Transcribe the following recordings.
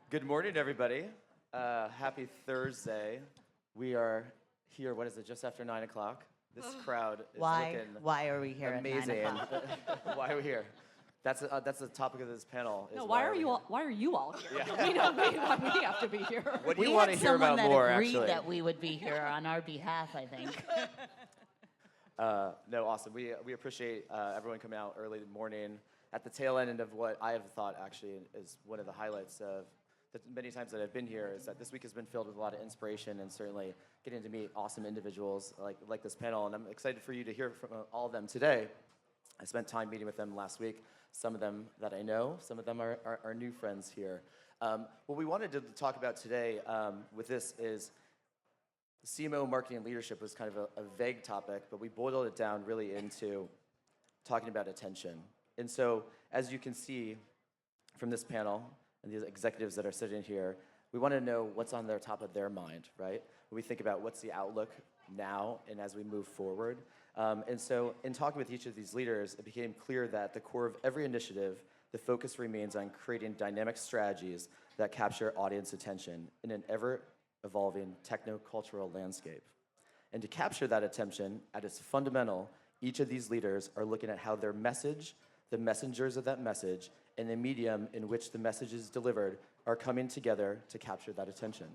Good morning, everybody. Happy Thursday. We are here, what is it, just after 9 o'clock? This crowd is looking Why are we here amazing. at 9 o'clock? Why are we here? That's the topic of this panel. No, why are you all here? Yeah. We don't mean why we have to be here. What do We you want to had hear someone about that more, agreed actually? that we would be here on our behalf, I think. No, awesome. We appreciate everyone coming out early in the morning at the tail end of what I have thought actually is one of the highlights of the many times that I've been here is that this week has been filled with a lot of inspiration and certainly getting to meet awesome individuals like this panel. And I'm excited for you to hear from all of them today. I spent time meeting with them last week. Some of them that I know, some of them are new friends here. What we wanted to talk about today with this is CMO marketing and leadership was kind of a vague topic, but we boiled it down really into talking about attention. And so, as you can see from this panel and these executives that are sitting here, we want to know what's on their top of their mind, right? When we think about what's the outlook now and as we move forward. And so, in talking with each of these leaders, it became clear that at the core of every initiative, the focus remains on creating dynamic strategies that capture audience attention in an ever-evolving techno-cultural landscape. And to capture that attention at its fundamental, each of these leaders are looking at how their message, the messengers of that message, and the medium in which the message is delivered are coming together to capture that attention.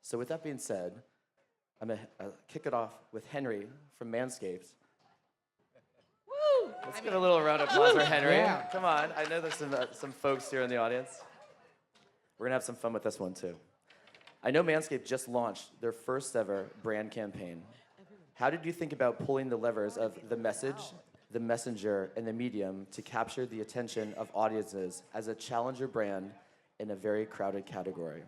So with that being said, I'm going to kick it off with Henry from Manscaped. Woo! Let's give a little round of applause for Henry. Yeah. Come on. I know there's some folks here in the audience. We're going to have some fun with this one, too. I know Manscaped just launched their first ever brand campaign. How did you think about pulling the levers of the message, the messenger, and the medium to capture the attention of audiences as a challenger brand in a very crowded category?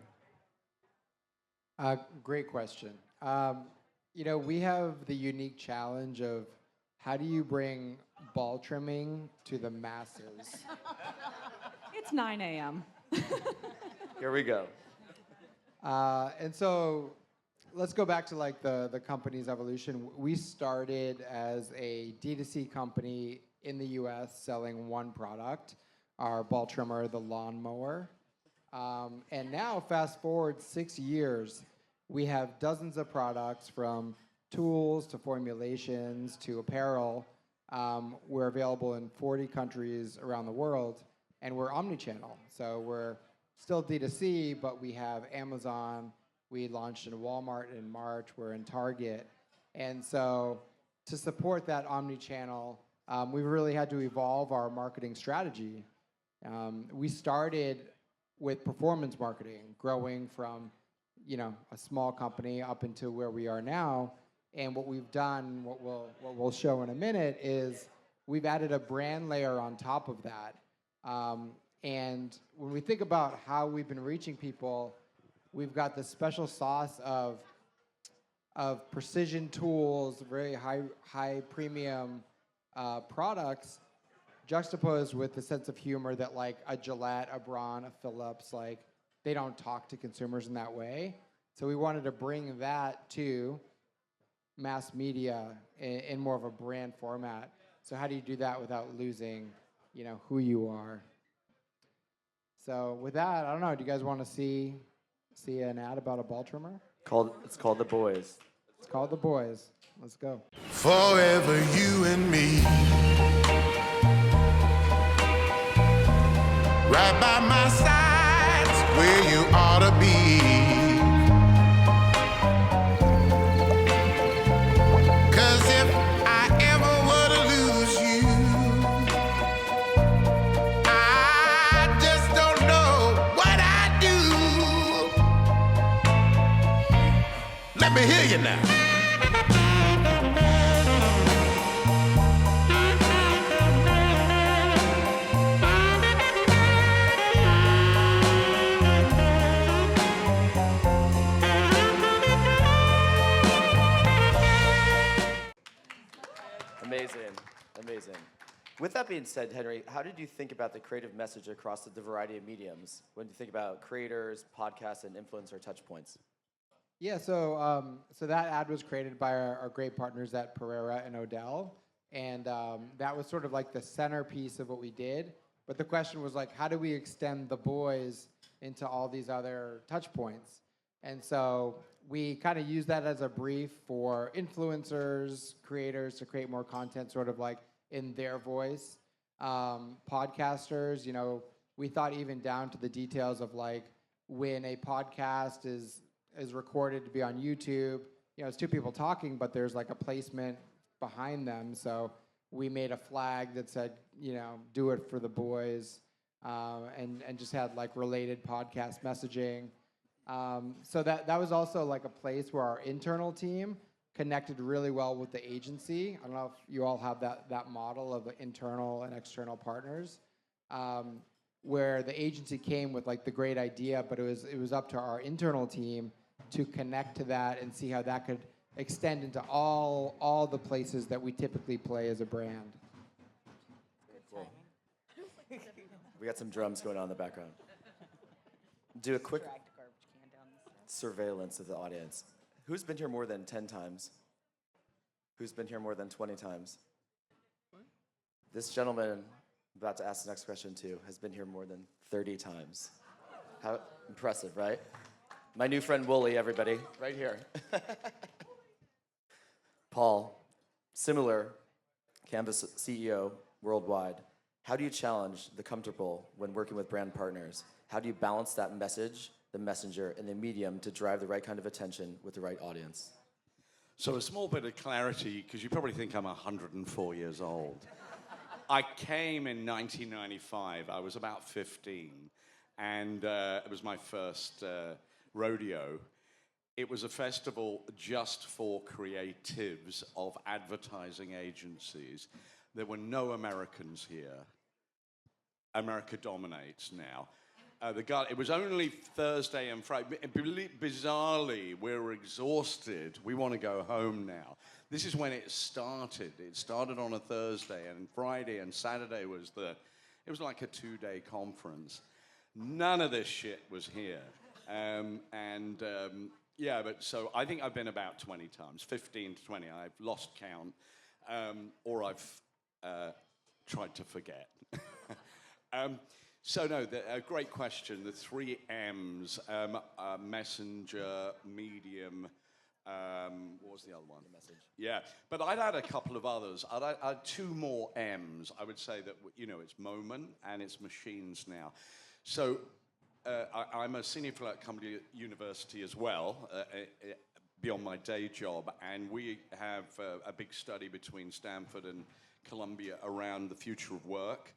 Great question. We have the unique challenge of how do you bring ball trimming to the masses? It's 9 a.m. Here we go. And so let's go back to like the company's evolution. We started as a D2C company in the US selling one product, our ball trimmer, the lawnmower. And now fast forward 6 years, we have dozens of products from tools to formulations to apparel. We're available in 40 countries around the world, and we're omnichannel. So we're still D2C, but we have Amazon. We launched in Walmart in March. We're in Target. And so to support that omnichannel, we've really had to evolve our marketing strategy. We started with performance marketing, growing from a small company up into where we are now. And what we've done, what we'll show in a minute, is we've added a brand layer on top of that. And when we think about how we've been reaching people, we've got this special sauce of precision tools, very high premium products, juxtaposed with the sense of humor that like a Gillette, a Braun, a Philips, like they don't talk to consumers in that way. So we wanted to bring that to mass media in more of a brand format. So how do you do that without losing, who you are? So with that, I don't know. Do you guys want to see an ad about a ball trimmer? It's called The Boys. It's called The Boys. Let's go. Forever you and me, right by my side's where you ought to be. 'Cause if I ever were to lose you, I just don't know what I'd do. Let me hear you now. Amazing. With that being said, Henry, how did you think about the creative message across the variety of mediums when you think about creators, podcasts, and influencer touchpoints? Yeah, so that ad was created by our great partners at Pereira and Odell, and that was sort of like the centerpiece of what we did. But the question was like, how do we extend the boys into all these other touch points. And so we kind of use that as a brief for influencers, creators to create more content sort of like in their voice. Podcasters, we thought even down to the details of like when a podcast is recorded to be on YouTube, it's two people talking, but there's like a placement behind them. So we made a flag that said, do it for the boys, and just had like related podcast messaging. So that was also like a place where our internal team connected really well with the agency. I don't know if you all have that model of internal and external partners, where the agency came with like the great idea, but it was up to our internal team to connect to that and see how that could extend into all the places that we typically play as a brand. Cool. We got some drums going on in the background. Do a quick surveillance of the audience. Who's been here more than 10 times? Who's been here more than 20 times? This gentleman, I'm about to ask the next question to, has been here more than 30 times. How impressive, right? My new friend Wooly, everybody, right here. Paul, similar Canvas CEO worldwide. How do you challenge the comfortable when working with brand partners? How do you balance that message, the messenger, and the medium to drive the right kind of attention with the right audience? So a small bit of clarity, because you probably think I'm 104 years old. I came in 1995. I was about 15, and it was my first rodeo. It was a festival just for creatives of advertising agencies. There were no Americans here. America dominates now. It was only Thursday and Friday. Bizarrely, we're exhausted. We want to go home now. This is when it started. It started on a Thursday, and Friday and Saturday it was like a 2-day conference. None of this shit was here. But so I think I've been about 20 times, 15 to 20. I've lost count, or I've tried to forget. A great question. The 3 M's, messenger, medium, what was the other one? The message. Yeah, but I'd add a couple of others. I'd add 2 more M's. I would say that, it's moment and it's machines now. So I'm a senior fellow at Comedy University as well, beyond my day job, and we have a big study between Stanford and Columbia around the future of work.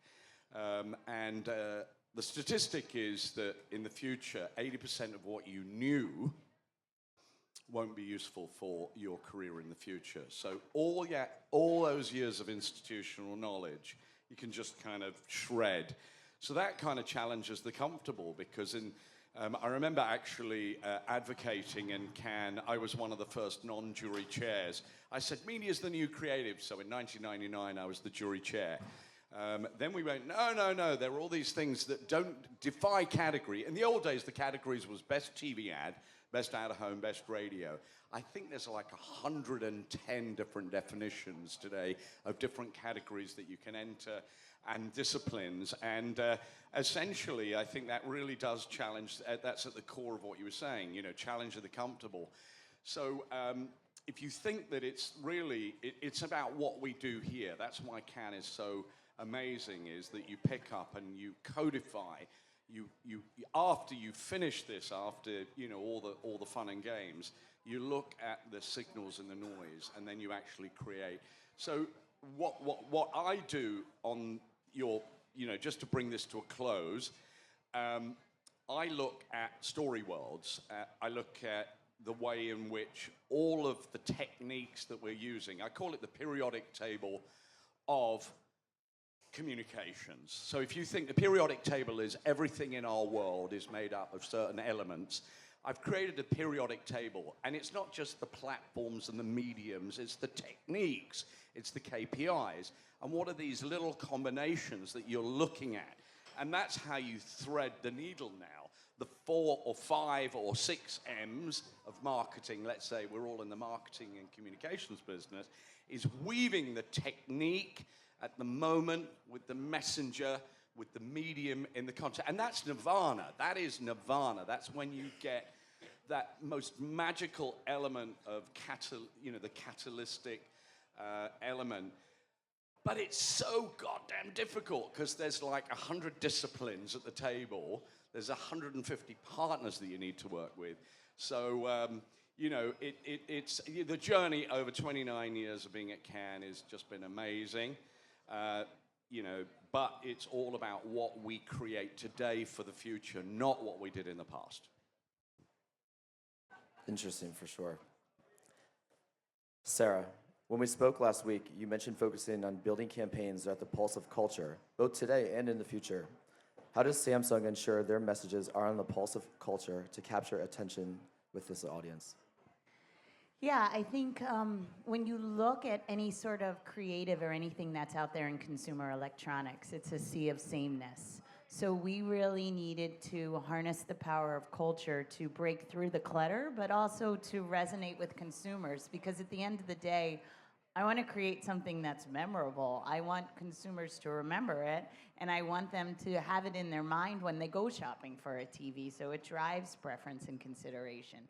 The statistic is that in the future, 80% of what you knew won't be useful for your career in the future. So all those years of institutional knowledge, you can just kind of shred. So that kind of challenges the comfortable, because I remember actually advocating in Cannes. I was one of the first non-jury chairs. I said, media is the new creative. So in 1999, I was the jury chair. Then we went, no, there are all these things that don't defy category. In the old days, the categories was best TV ad, best out-of-home, best radio. I think there's like 110 different definitions today of different categories that you can enter and disciplines. And essentially, I think that really does challenge, that's at the core of what you were saying, challenge of the comfortable. So if you think that it's really, it's about what we do here. That's why Cannes is so amazing, is that you pick up and you codify. You after you finish this, after all the fun and games, you look at the signals and the noise, and then you actually create. So what I do on your, just to bring this to a close, I look at story worlds. I look at the way in which all of the techniques that we're using, I call it the periodic table of communications. So if you think the periodic table is everything in our world is made up of certain elements, I've created a periodic table, and it's not just the platforms and the mediums, it's the techniques, it's the KPIs, and what are these little combinations that you're looking at? And that's how you thread the needle now. The 4 or 5 or 6 M's of marketing, let's say we're all in the marketing and communications business, is weaving the technique at the moment with the messenger, with the medium in the content. And that's nirvana. That is nirvana. That's when you get that most magical element of the catalytic element. But it's so goddamn difficult because there's like 100 disciplines at the table. There's 150 partners that you need to work with. So, it's the journey over 29 years of being at Cannes has just been amazing. But it's all about what we create today for the future, not what we did in the past. Interesting, for sure. Sarah, when we spoke last week, you mentioned focusing on building campaigns that are at the pulse of culture, both today and in the future. How does Samsung ensure their messages are on the pulse of culture to capture attention with this audience? Yeah, I think when you look at any sort of creative or anything that's out there in consumer electronics, it's a sea of sameness. So we really needed to harness the power of culture to break through the clutter, but also to resonate with consumers, because at the end of the day, I want to create something that's memorable. I want consumers to remember it, and I want them to have it in their mind when they go shopping for a TV, so it drives preference and consideration.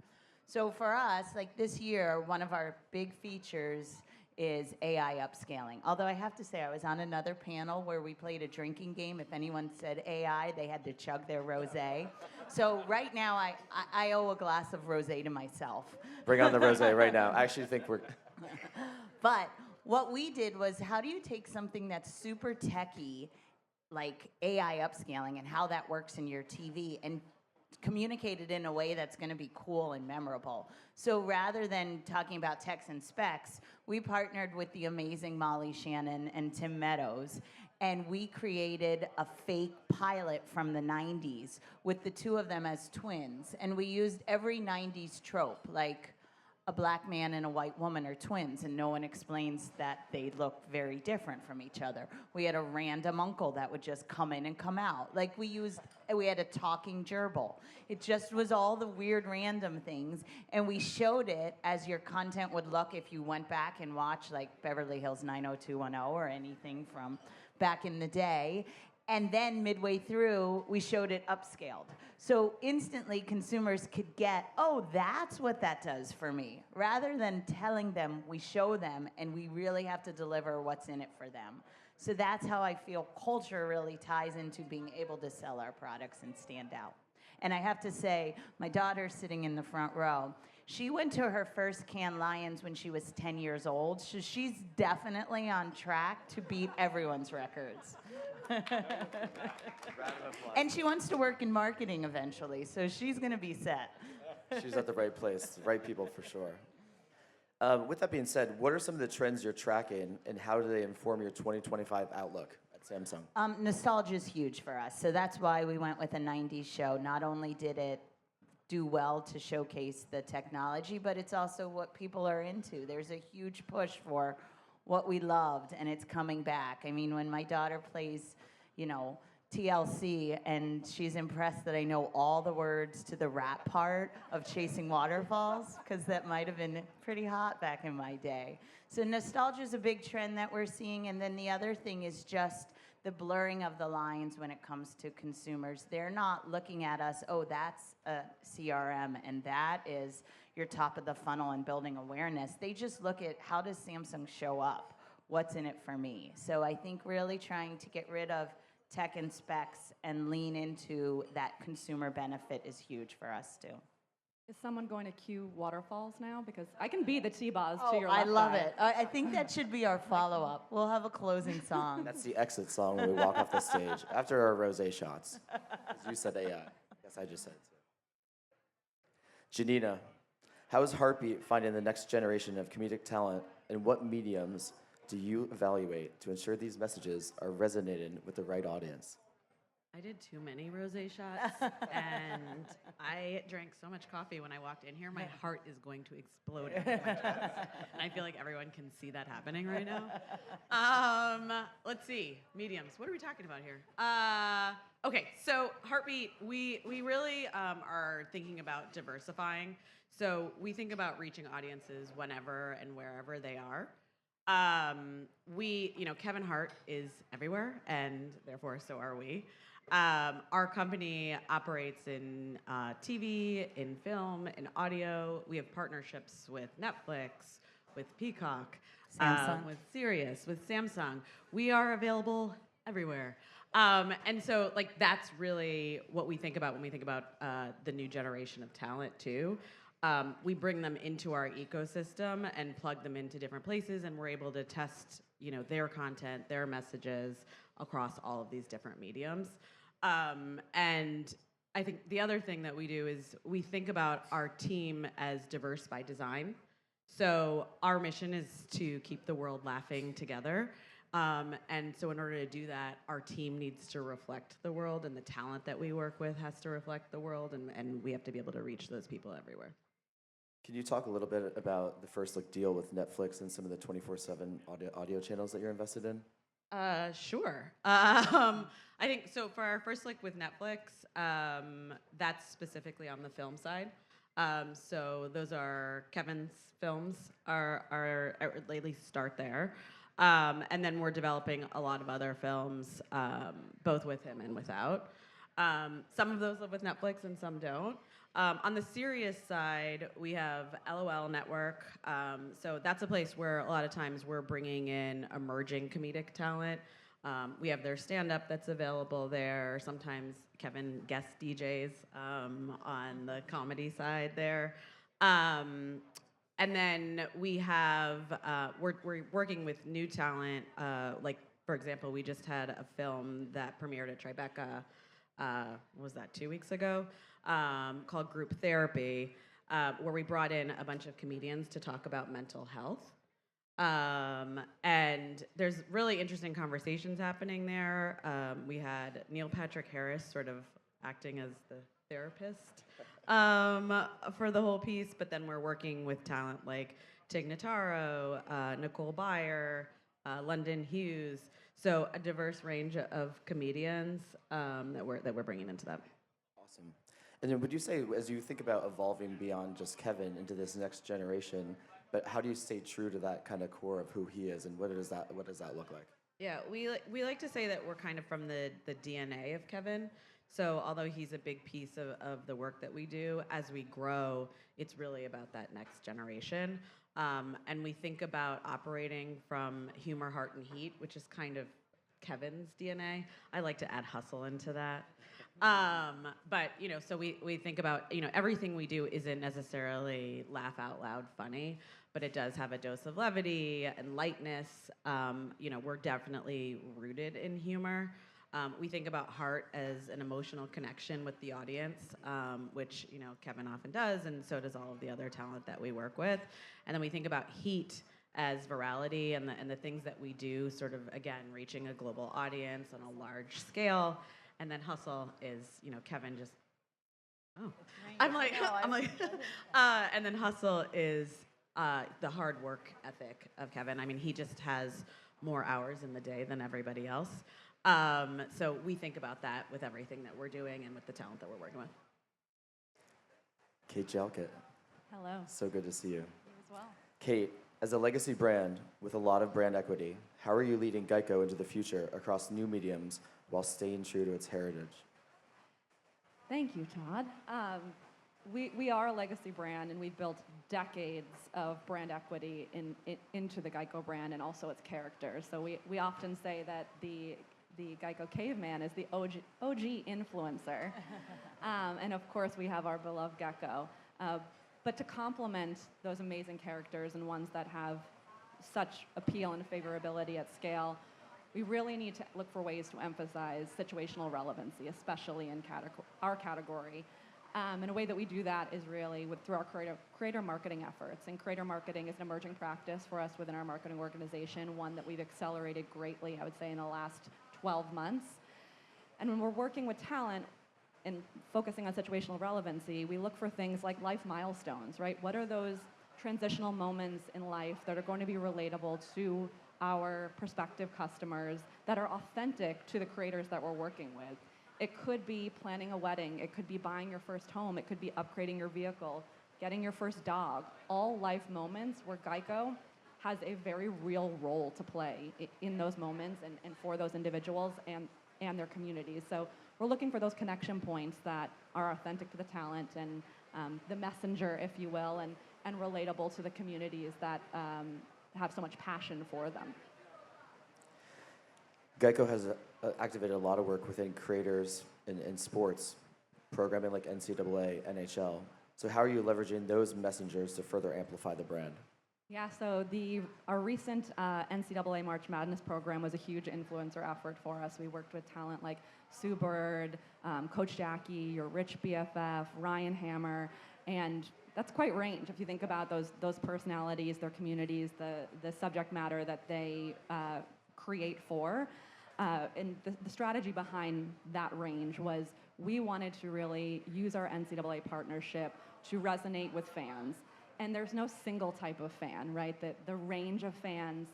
So for us, like this year, one of our big features is AI upscaling. Although I have to say, I was on another panel where we played a drinking game. If anyone said AI, they had to chug their rosé. So right now, I owe a glass of rosé to myself. Bring on the rosé right now. I actually think we're... But what we did was, how do you take something that's super techy, like AI upscaling and how that works in your TV, and communicate it in a way that's going to be cool and memorable? So rather than talking about techs and specs, we partnered with the amazing Molly Shannon and Tim Meadows, and we created a fake pilot from the 90s with the two of them as twins. And we used every 90s trope, like a black man and a white woman are twins, and no one explains that they look very different from each other. We had a random uncle that would just come in and come out. Like we had a talking gerbil. It just was all the weird random things, and we showed it as your content would look if you went back and watched like Beverly Hills 90210 or anything from back in the day. And then midway through, we showed it upscaled. So instantly consumers could get, oh, that's what that does for me. Rather than telling them, we show them, and we really have to deliver what's in it for them. So that's how I feel culture really ties into being able to sell our products and stand out. And I have to say, my daughter's sitting in the front row. She went to her first Cannes Lions when she was 10 years old, so she's definitely on track to beat everyone's records. And she wants to work in marketing eventually, so she's going to be set. She's at the right place, right people for sure. With that being said, what are some of the trends you're tracking, and how do they inform your 2025 outlook at Samsung? Nostalgia is huge for us, so that's why we went with a 90s show. Not only did it do well to showcase the technology, but it's also what people are into. There's a huge push for what we loved, and it's coming back. I mean, when my daughter plays, TLC, and she's impressed that I know all the words to the rap part of Chasing Waterfalls, because that might have been pretty hot back in my day. So nostalgia is a big trend that we're seeing, and then the other thing is just the blurring of the lines when it comes to consumers. They're not looking at us, oh, that's a CRM, and that is your top of the funnel and building awareness. They just look at, how does Samsung show up? What's in it for me? So I think really trying to get rid of tech and specs and lean into that consumer benefit is huge for us too. Is someone going to cue waterfalls now? Because I can be the T-Boz to Oh, your I left love eye. it. I think that should be our follow-up. We'll have a closing song. That's the exit song when we walk off the stage after our rosé shots. 'Cause you said AI. Yes, I just said it too. Janina, how is Hartbeat finding the next generation of comedic talent, and what mediums do you evaluate to ensure these messages are resonating with the right audience? I did too many rosé shots, and I drank so much coffee when I walked in here, my heart is going to explode out of my chest. And I feel like everyone can see that happening right now. Let's see, mediums. What are we talking about here? Okay, so Hartbeat, we really are thinking about diversifying. So we think about reaching audiences whenever and wherever they are. Kevin Hart is everywhere, and therefore so are we. Our company operates in TV, in film, in audio. We have partnerships with Netflix, with Peacock, Samsung. with Sirius, with Samsung. We are available everywhere. And so, like, that's really what we think about when we think about the new generation of talent, too. We bring them into our ecosystem and plug them into different places, and we're able to test, their content, their messages across all of these different mediums. And I think the other thing that we do is we think about our team as diverse by design. So our mission is to keep the world laughing together. And so in order to do that, our team needs to reflect the world, and the talent that we work with has to reflect the world, and we have to be able to reach those people everywhere. Can you talk a little bit about the first look deal with Netflix and some of the 24/7 audio channels that you're invested in? Sure. I think so. For our first look with Netflix, that's specifically on the film side. So those are Kevin's films. Are at least start there, and then we're developing a lot of other films, both with him and without. Some of those live with Netflix and some don't. On the serious side, we have LOL Network. So that's a place where a lot of times we're bringing in emerging comedic talent. We have their stand-up that's available there. Sometimes Kevin guest DJs on the comedy side there. And then we have, we're working with new talent. Like, for example, we just had a film that premiered at Tribeca, what was that, 2 weeks ago? Called Group Therapy, where we brought in a bunch of comedians to talk about mental health. And there's really interesting conversations happening there. We had Neil Patrick Harris sort of acting as the therapist for the whole piece, but then we're working with talent like Tig Notaro, Nicole Byer, London Hughes. So a diverse range of comedians that we're bringing into that. Awesome. And then would you say, as you think about evolving beyond just Kevin into this next generation, but how do you stay true to that kind of core of who he is, and what does that look like? Yeah, we like to say that we're kind of from the DNA of Kevin. So although he's a big piece of the work that we do, as we grow, it's really about that next generation. And we think about operating from humor, heart, and heat, which is kind of Kevin's DNA. I like to add hustle into that. But, so we think about, everything we do isn't necessarily laugh out loud funny, but it does have a dose of levity and lightness. We're definitely rooted in humor. We think about heart as an emotional connection with the audience, which, Kevin often does, and so does all of the other talent that we work with. And then we think about heat as virality and the things that we do, sort of, again, reaching a global audience on a large scale. And then hustle is, Kevin just, and then hustle is the hard work ethic of Kevin. I mean, he just has more hours in the day than everybody else. So we think about that with everything that we're doing and with the talent that we're working with. Kate Jalkut, Hello. so good to see you. You as well. Kate, as a legacy brand with a lot of brand equity, how are you leading Geico into the future across new mediums while staying true to its heritage? Thank you, Todd. We are a legacy brand, and we've built decades of brand equity into the Geico brand and also its characters. So we often say that the Geico caveman is the OG influencer. And of course, we have our beloved Gecko. But to complement those amazing characters and ones that have such appeal and favorability at scale, we really need to look for ways to emphasize situational relevancy, especially in our category. And a way that we do that is really through our creator marketing efforts. And creator marketing is an emerging practice for us within our marketing organization, one that we've accelerated greatly, I would say, in the last 12 months. And when we're working with talent and focusing on situational relevancy, we look for things like life milestones, right? What are those transitional moments in life that are going to be relatable to our prospective customers, that are authentic to the creators that we're working with? It could be planning a wedding, it could be buying your first home, it could be upgrading your vehicle, getting your first dog. All life moments where Geico has a very real role to play in those moments and for those individuals and their communities. So we're looking for those connection points that are authentic to the talent and the messenger, if you will, and relatable to the communities that have so much passion for them. Geico has activated a lot of work within creators in sports, programming like NCAA, NHL. So how are you leveraging those messengers to further amplify the brand? Yeah, so our recent NCAA March Madness program was a huge influencer effort for us. We worked with talent like Sue Bird, Coach Jackie, your Rich BFF, Ryan Hammer, and that's quite range if you think about those personalities, their communities, the subject matter that they create for. And the strategy behind that range was we wanted to really use our NCAA partnership to resonate with fans. And there's no single type of fan, right? The range of fans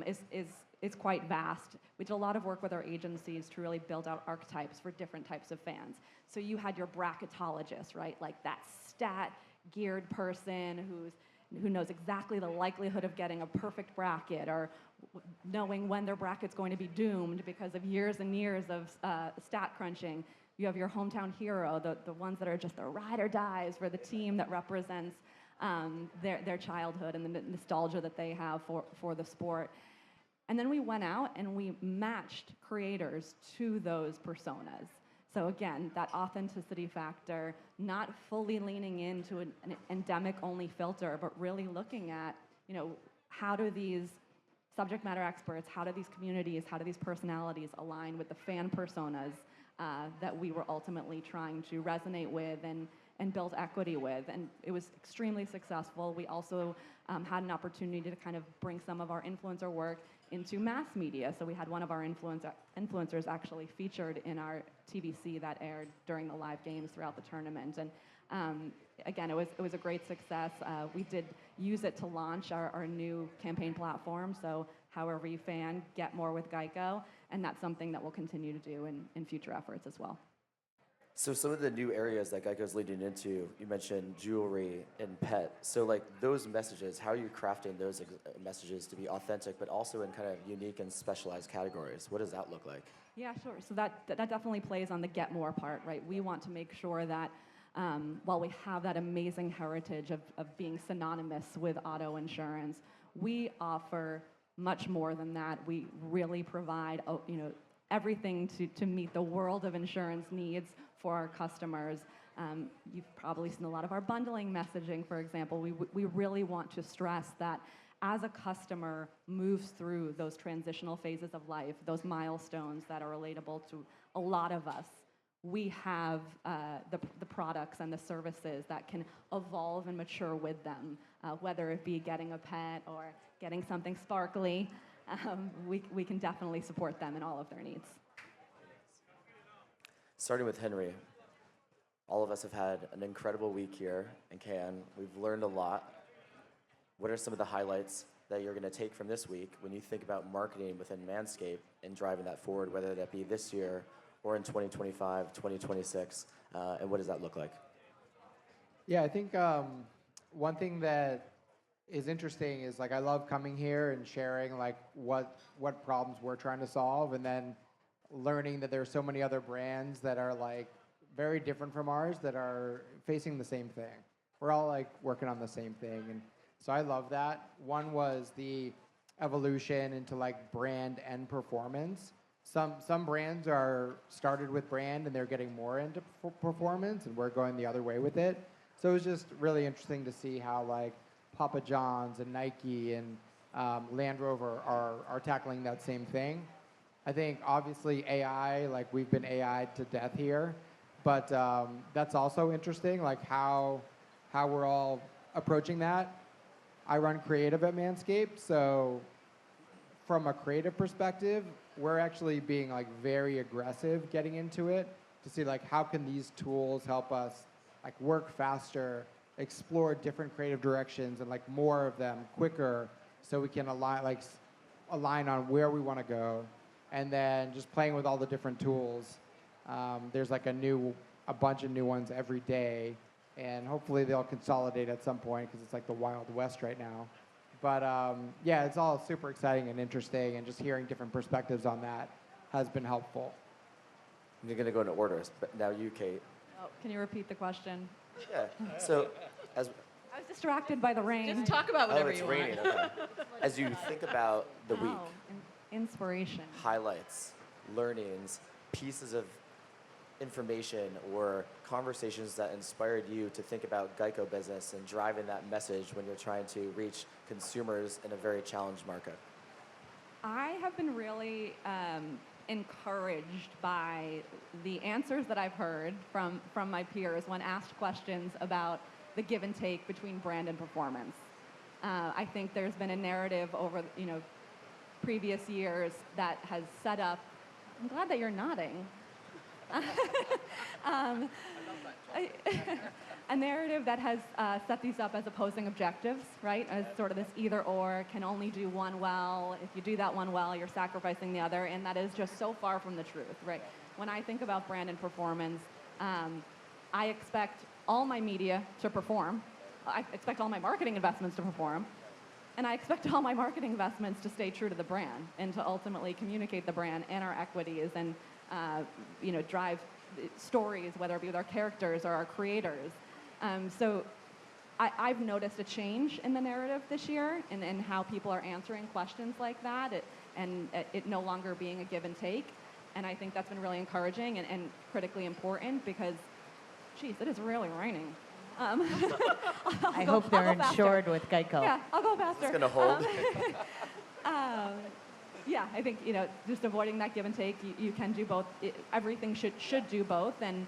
is quite vast. We did a lot of work with our agencies to really build out archetypes for different types of fans. So you had your bracketologist, right? Like that stat-geared person who knows exactly the likelihood of getting a perfect bracket or knowing when their bracket's going to be doomed because of years and years of stat crunching. You have your hometown hero, the ones that are just the ride or dies for the team that represents their childhood and the nostalgia that they have for the sport. And then we went out and we matched creators to those personas. So again, that authenticity factor, not fully leaning into an endemic-only filter, but really looking at, how do these subject matter experts, how do these communities, how do these personalities align with the fan personas that we were ultimately trying to resonate with and build equity with. And it was extremely successful. We also had an opportunity to kind of bring some of our influencer work into mass media. So we had one of our influencers actually featured in our TVC that aired during the live games throughout the tournament. And again, it was a great success. We did use it to launch our new campaign platform. So however you fan, get more with Geico. And that's something that we'll continue to do in future efforts as well. So some of the new areas that Geico's leading into, you mentioned jewelry and pet. So like those messages, how are you crafting those messages to be authentic, but also in kind of unique and specialized categories? What does that look like? Yeah, sure. So that definitely plays on the get more part, right? We want to make sure that while we have that amazing heritage of being synonymous with auto insurance, we offer much more than that. We really provide, everything to meet the world of insurance needs for our customers. You've probably seen a lot of our bundling messaging, for example. We really want to stress that as a customer moves through those transitional phases of life, those milestones that are relatable to a lot of us, we have the products and the services that can evolve and mature with them, whether it be getting a pet or getting something sparkly. We can definitely support them in all of their needs. Starting with Henry, all of us have had an incredible week here in Cannes. We've learned a lot. What are some of the highlights that you're going to take from this week when you think about marketing within Manscaped and driving that forward, whether that be this year or in 2025, 2026, and what does that look like? Yeah, I think one thing that is interesting is I love coming here and sharing what problems we're trying to solve, and then learning that there's so many other brands that are very different from ours that are facing the same thing. We're all working on the same thing, and so I love that. One was the evolution into brand and performance. Some brands are started with brand and they're getting more into performance, and we're going the other way with it. So it was just really interesting to see how Papa John's and Nike and Land Rover are tackling that same thing. I think obviously AI, we've been AI'd to death here, but that's also interesting, how we're all approaching that. I run creative at Manscaped, so from a creative perspective, we're actually being very aggressive getting into it to see how can these tools help us work faster, explore different creative directions and more of them quicker, so we can align on where we want to go. And then just playing with all the different tools. There's a bunch of new ones every day, and hopefully they'll consolidate at some point because it's the Wild West right now. But yeah, it's all super exciting and interesting, and just hearing different perspectives on that has been helpful. You're going to go into orders, but now you, Kate. Oh, can you repeat the question? Yeah. So, as I was distracted by the rain. Just talk about whatever it's you raining. want. Okay. As you think about the week, Wow, inspiration. highlights, learnings, pieces of information, or conversations that inspired you to think about Geico business and driving that message when you're trying to reach consumers in a very challenged market? I have been really encouraged by the answers that I've heard from my peers when asked questions about the give and take between brand and performance. I think there's been a narrative over previous years that has set up. I'm glad that you're nodding. A narrative that has set these up as opposing objectives, right? As sort of this either or, can only do one well. If you do that one well, you're sacrificing the other, and that is just so far from the truth, right? When I think about brand and performance, I expect all my media to perform. I expect all my marketing investments to perform. And I expect all my marketing investments to stay true to the brand and to ultimately communicate the brand and our equities and drive stories, whether it be with our characters or our creators. So I've noticed a change in the narrative this year and how people are answering questions like that, it no longer being a give and take. And I think that's been really encouraging and critically important because, geez, it is really raining. I hope they're insured with Geico. Yeah, I'll go faster. It's going to hold. Yeah, I think just avoiding that give and take. You can do both. Everything should do both. And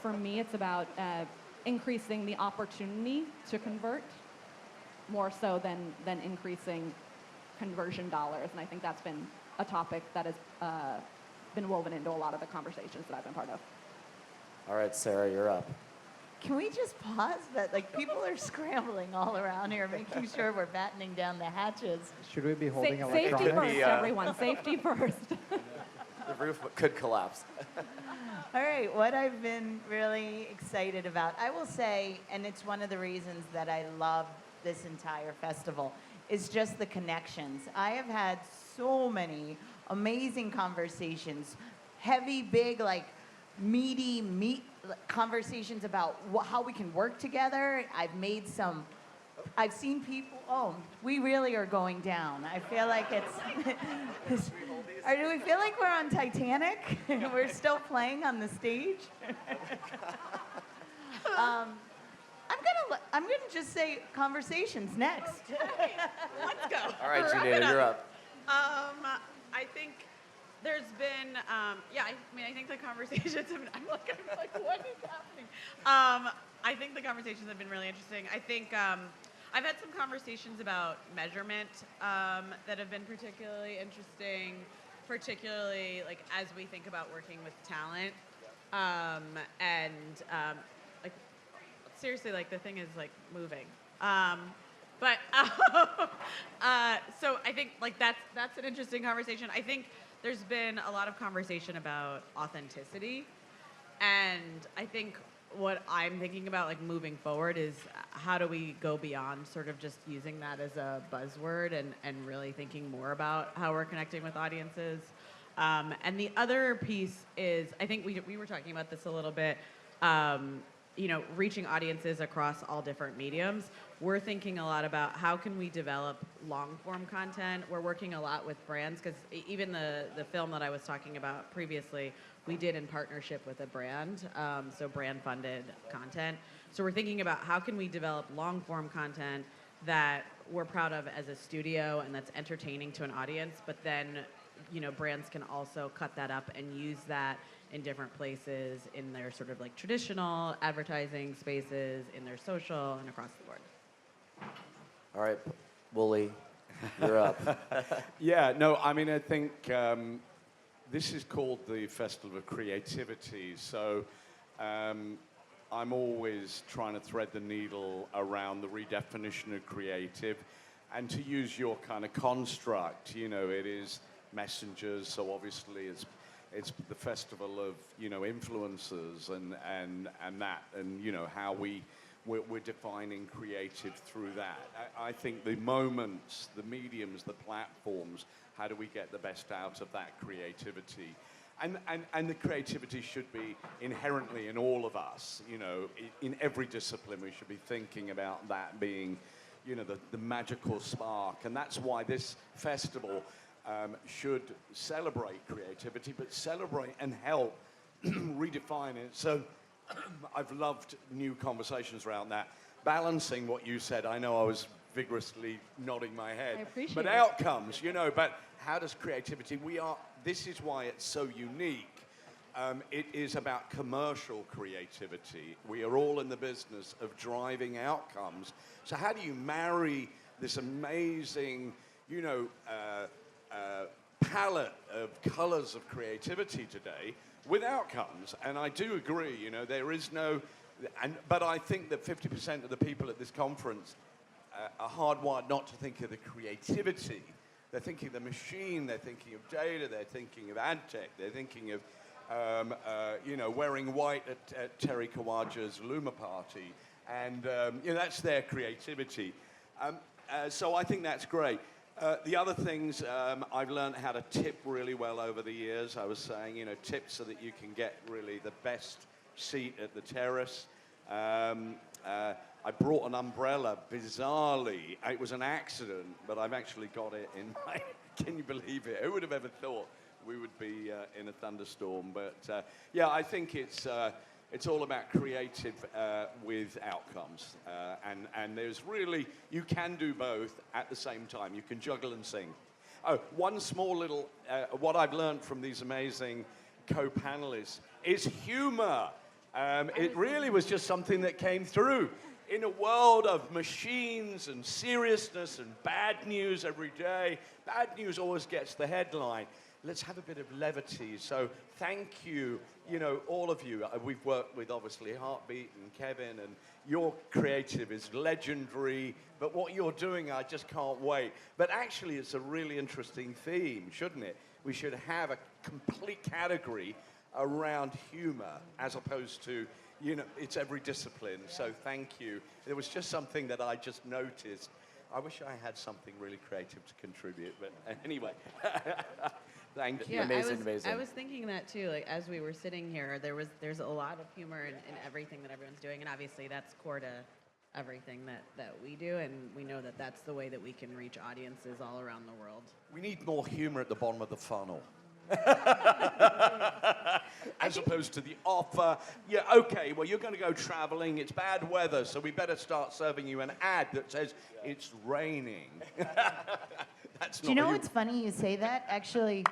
for me, it's about increasing the opportunity to convert more so than increasing conversion dollars. And I think that's been a topic that has been woven into a lot of the conversations that I've been part of. All right, Sarah, you're up. Can we just pause that? Like, people are scrambling all around here, making sure we're battening down the hatches. Should we be holding Safety electronics? first, be, everyone. Safety first. The roof could collapse. All right, what I've been really excited about, I will say, and it's one of the reasons that I love this entire festival, is just the connections. I have had so many amazing conversations, heavy, big, meaty conversations about how we can work together. I've seen people, we really are going down. I feel like it's, do we feel like we're on Titanic? We're still playing on the stage? I'm gonna just say conversations next. Let's go. All right, Wrap it Janina, you're up. I think there's been, I think the conversations have been, I'm like, what is happening? I think the conversations have been really interesting. I think I've had some conversations about measurement that have been particularly interesting, particularly as we think about working with talent. Seriously, the thing is moving. So I think that's an interesting conversation. I think there's been a lot of conversation about authenticity, and I think what I'm thinking about moving forward is how do we go beyond sort of just using that as a buzzword and really thinking more about how we're connecting with audiences. And the other piece is, I think we were talking about this a little bit, reaching audiences across all different mediums. We're thinking a lot about how can we develop long-form content. We're working a lot with brands, because even the film that I was talking about previously, we did in partnership with a brand, so brand-funded content. So we're thinking about how can we develop long-form content that we're proud of as a studio and that's entertaining to an audience, but then brands can also cut that up and use that in different places in their sort of traditional advertising spaces, in their social, and across the board. All right, Wooly, you're up. Yeah, no, I think this is called the Festival of Creativity. So I'm always trying to thread the needle around the redefinition of creative. And to use your kind of construct, it is messengers. So obviously it's the festival of, influencers and that, and, how we we're defining creative through that. I think the moments, the mediums, the platforms, how do we get the best out of that creativity? And the creativity should be inherently in all of us, you know, in every discipline we should be thinking about that being, you know, the magical spark. And that's why this festival should celebrate creativity, but celebrate and help redefine it. So I've loved new conversations around that. Balancing what you said, I know I was vigorously nodding my head. I appreciate but it. outcomes, you know, but how does creativity, this is why it's so unique. It is about commercial creativity. We are all in the business of driving outcomes. So how do you marry this amazing, you know, palette of colors of creativity today with outcomes? And I do agree, you know, there is no, but I think that 50% of the people at this conference are hardwired not to think of the creativity. They're thinking of the machine, they're thinking of data, they're thinking of ad tech, they're thinking of, you know, wearing white at Terry Kawaja's Luma party. And, you know, that's their creativity. So I think that's great. The other things, I've learned how to tip really well over the years. I was saying, you know, tip so that you can get really the best seat at the terrace. I brought an umbrella, bizarrely. It was an accident, but I've actually got it in my, can you believe it? Who would have ever thought we would be in a thunderstorm? But yeah, I think it's all about creative with outcomes. And there's really, you can do both at the same time. You can juggle and sing. Oh, one small little, what I've learned from these amazing co-panelists is humor. It really was just something that came through. In a world of machines and seriousness and bad news every day, bad news always gets the headline. Let's have a bit of levity. So thank you, you know, all of you. We've worked with, obviously, Hartbeat and Kevin, and your creative is legendary. But what you're doing, I just can't wait. But actually, it's a really interesting theme, shouldn't it? We should have a complete category around humor as opposed to, you know, it's every discipline. So thank you. There was just something that I just noticed. I wish I had something really creative to contribute, but anyway. Thank you. Yeah, Amazing, amazing. I was thinking that too. Like as we were sitting here, there's a lot of humor in everything that everyone's doing, and obviously that's core to everything that we do, and we know that that's the way that we can reach audiences all around the world. We need more humor at the bottom of the funnel. As opposed to the offer. Yeah, okay, well, you're going to go traveling. It's bad weather, so we better start serving you an ad that says it's raining. That's Do you know what's funny you say that? Actually,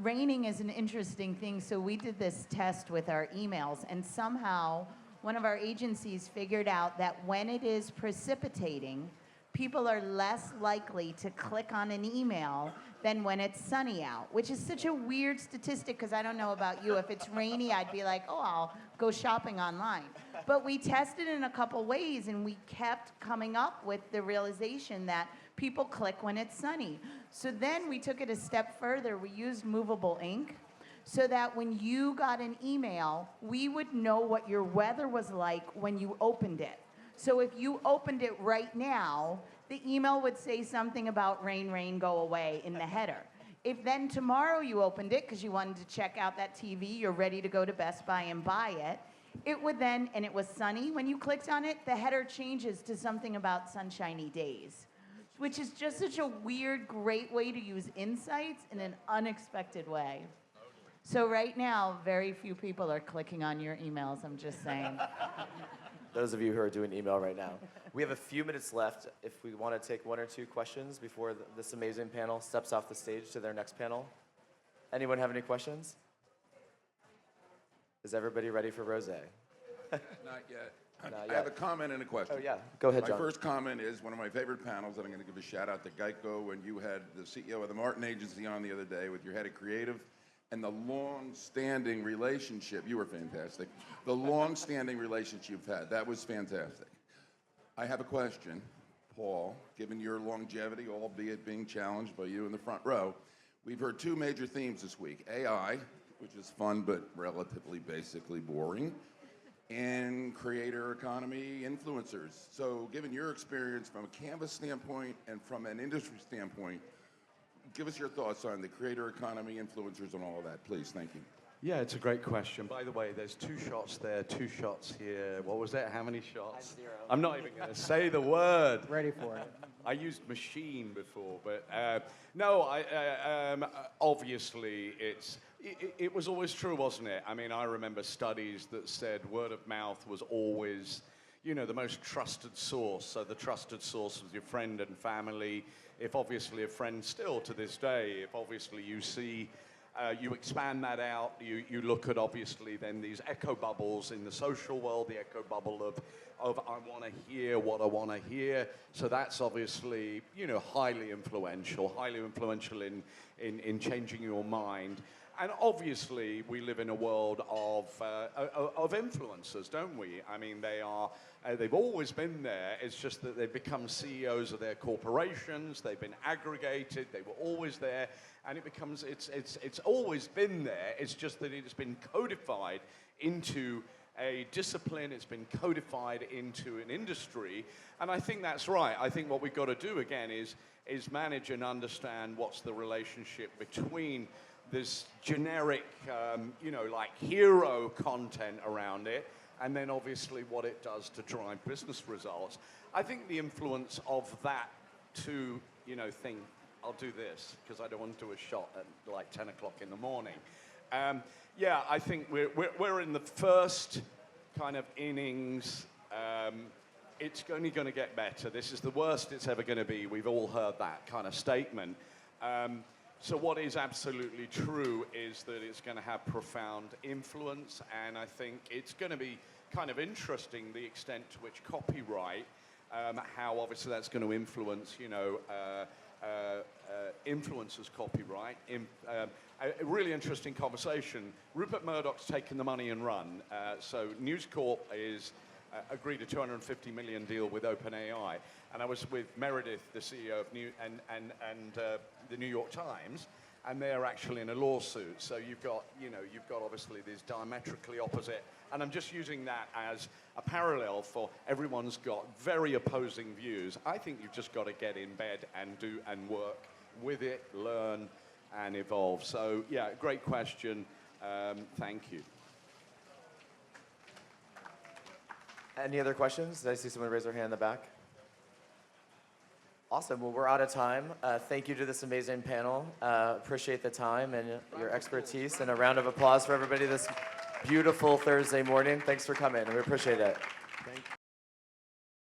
raining is an interesting thing. So we did this test with our emails, and somehow one of our agencies figured out that when it is precipitating, people are less likely to click on an email than when it's sunny out, which is such a weird statistic because I don't know about you. If it's rainy, I'd be like, oh, I'll go shopping online. But we tested in a couple ways, and we kept coming up with the realization that people click when it's sunny. So then we took it a step further. We used movable ink so that when you got an email, we would know what your weather was like when you opened it. So if you opened it right now, the email would say something about rain, rain, go away in the header. If then tomorrow you opened it because you wanted to check out that TV, you're ready to go to Best Buy and buy it, it would then, and it was sunny, when you clicked on it, the header changes to something about sunshiny days, which is just such a weird, great way to use insights in an unexpected way. So right now, very few people are clicking on your emails, I'm just saying. Those of you who are doing email right now. We have a few minutes left if we want to take one or two questions before this amazing panel steps off the stage to their next panel. Anyone have any questions? Is everybody ready for rosé? Not yet. Not I yet. have a comment and a question. Oh, yeah. Go ahead, John. My first comment is one of my favorite panels, and I'm going to give a shout out to Geico when you had the CEO of the Martin Agency on the other day with your head of creative and the long-standing relationship. You were fantastic. The long-standing relationship you've had. That was fantastic. I have a question. Paul, given your longevity, albeit being challenged by you in the front row, we've heard two major themes this week. AI, which is fun but relatively basically boring, and creator economy influencers. So given your experience from a Canvas standpoint and from an industry standpoint, give us your thoughts on the creator economy, influencers, and all of that, please. Thank you. Yeah, it's a great question. By the way, there's 2 shots there, 2 shots here. What was that? How many shots? 0. I'm not even going to say the word. Ready for it. I used machine before, but no, obviously it was always true, wasn't it? I mean, I remember studies that said word of mouth was always, you know, the most trusted source. So the trusted source was your friend and family. If obviously a friend still to this day, if obviously you see, you expand that out, you look at obviously then these echo bubbles in the social world, the echo bubble of I want to hear what I want to hear. So that's obviously, you know, highly influential in changing your mind. And obviously, we live in a world of influencers, don't we? I mean, they've always been there. It's just that they've become CEOs of their corporations. They've been aggregated. They were always there, and it's always been there. It's just that it has been codified into a discipline. It's been codified into an industry, and I think that's right. I think what we've got to do again is manage and understand what's the relationship between this generic, you know, like hero content around it, and then obviously what it does to drive business results. I think the influence of that to, you know, think, I'll do this because I don't want to do a shot at like 10 o'clock in the morning. Yeah, I think we're in the first kind of innings. It's only going to get better. This is the worst it's ever going to be. We've all heard that kind of statement. So what is absolutely true is that it's going to have profound influence, and I think it's going to be kind of interesting the extent to which copyright, how obviously that's going to influence, you know, influencers' copyright. A really interesting conversation. Rupert Murdoch's taken the money and run. So News Corp is agreed a $250 million deal with OpenAI. And I was with Meredith, the CEO of the New York Times, and they're actually in a lawsuit. So you've got obviously these diametrically opposite, and I'm just using that as a parallel for everyone's got very opposing views. I think you've just got to get in bed and do and work with it, learn and evolve. So yeah, great question. Thank you. Any other questions? Did I see someone raise their hand in the back? Awesome. Well, we're out of time. Thank you to this amazing panel. Appreciate the time and your expertise. And a round of applause for everybody this beautiful Thursday morning. Thanks for coming. We appreciate it.